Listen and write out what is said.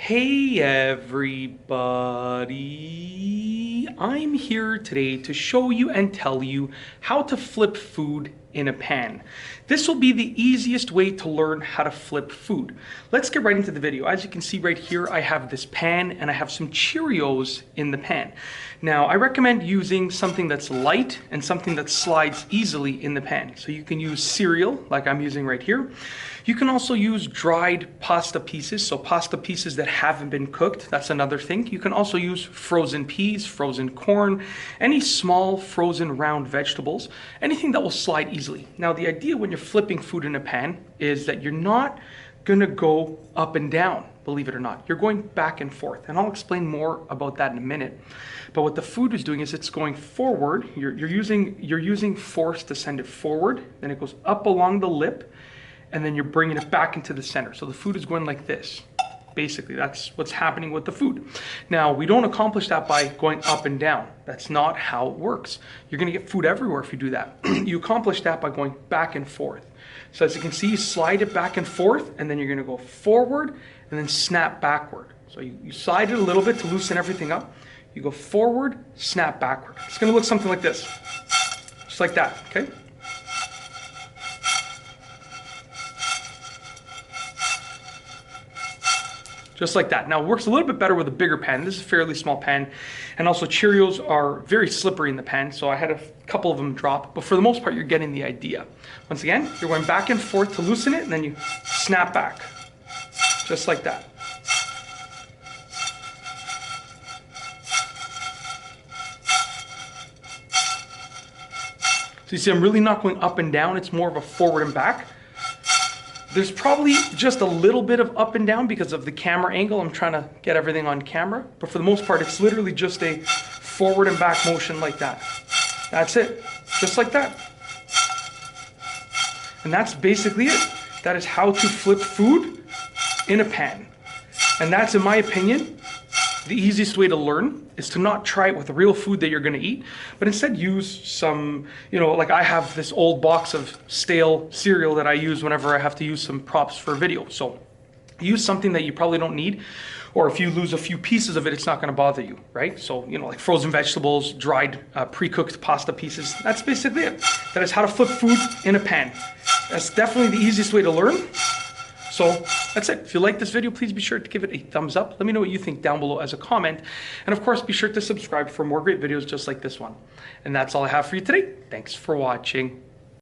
Hey everybody, I'm here today to show you and tell you how to flip food in a pan. This will be the easiest way to learn how to flip food. Let's get right into the video. As you can see right here, I have this pan and I have some Cheerios in the pan. Now, I recommend using something that's light and something that slides easily in the pan. So you can use cereal like I'm using right here. You can also use dried pasta pieces, so pasta pieces that haven't been cooked, that's another thing. You can also use frozen peas, frozen corn, any small frozen round vegetables, anything that will slide easily. Now the idea when you're flipping food in a pan is that you're not gonna go up and down, believe it or not. You're going back and forth, and I'll explain more about that in a minute. But what the food is doing is it's going forward. You're using force to send it forward, then it goes up along the lip, and then you're bringing it back into the center. So the food is going like this. Basically, that's what's happening with the food. Now, we don't accomplish that by going up and down. That's not how it works. You're gonna get food everywhere if you do that. You accomplish that by going back and forth. So as you can see, you slide it back and forth, and then you're gonna go forward and then snap backward. So you slide it a little bit to loosen everything up. You go forward, snap backward. It's gonna look something like this. Just like that, okay? Just like that. Now it works a little bit better with a bigger pan. This is a fairly small pan. And also Cheerios are very slippery in the pan, so I had a couple of them drop, but for the most part, you're getting the idea. Once again, you're going back and forth to loosen it, and then you snap back. Just like that. So you see, I'm really not going up and down. It's more of a forward and back. There's probably just a little bit of up and down because of the camera angle. I'm trying to get everything on camera. But for the most part, it's literally just a forward and back motion like that. That's it. Just like that. And that's basically it. That is how to flip food in a pan. And that's, in my opinion, the easiest way to learn is to not try it with real food that you're gonna eat, but instead use some, like I have this old box of stale cereal that I use whenever I have to use some props for a video. So use something that you probably don't need, or if you lose a few pieces of it, it's not gonna bother you, right? So, like frozen vegetables, dried pre-cooked pasta pieces, that's basically it. That is how to flip food in a pan. That's definitely the easiest way to learn. So that's it. If you like this video, please be sure to give it a thumbs up. Let me know what you think down below as a comment. And of course, be sure to subscribe for more great videos just like this one. And that's all I have for you today. Thanks for watching.